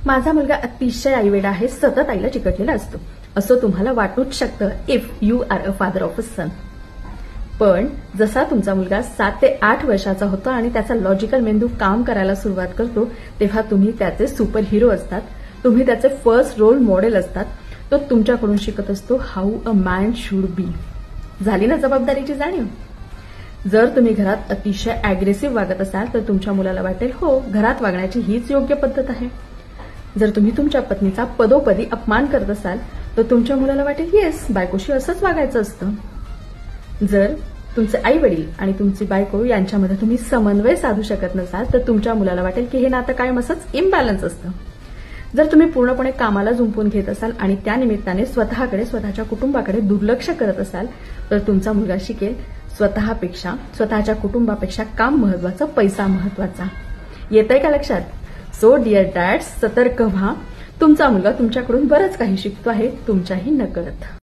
माझा मुलगा अतिशय आईवेडा आहे, सतत आईला चिकटलेला असतो, असं तुम्हाला वाटूच शकतं if you are a father of a son. पण जसा तुमचा मुलगा 7 ते 8 वर्षाचा होतो आणि त्याचा लॉजिकल मेंदू काम करायला सुरुवात करतो, तेव्हा तुम्ही त्याचे सुपर हिरो असतात, तुम्ही त्याचे फर्स्ट रोल मॉडेल असतात. तो तुमच्याकडून शिकत असतो how a man should be. झाली ना जबाबदारीची जाणीव? जर तुम्ही घरात अतिशय अॅग्रेसिव्ह वागत असाल तर तुमच्या मुलाला वाटेल हो, घरात वागण्याची हीच योग्य पद्धत आहे. जर तुम्ही तुमच्या पत्नीचा पदोपदी अपमान करत असाल तर तुमच्या मुलाला वाटेल येस, बायकोशी असंच वागायचं असतं. जर तुमचे आई वडील आणि तुमची बायको यांच्यामध्ये तुम्ही समन्वय साधू शकत नसाल तर तुमच्या मुलाला वाटेल की हे नातं कायम असंच इम्बॅलन्स असतं. जर तुम्ही पूर्णपणे कामाला जुंपून घेत असाल आणि त्यानिमित्ताने स्वतःकडे, स्वतःच्या कुटुंबाकडे दुर्लक्ष करत असाल तर तुमचा मुलगा शिकेल स्वतःच्या कुटुंबापेक्षा काम महत्वाचं, पैसा महत्वाचा. येतंय का लक्षात? सो डिअर डॅड्स, सतर्क व्हा. तुमचा मुलगा तुमच्याकडून बरंच काही शिकतो आहे, तुमच्याही नकळत.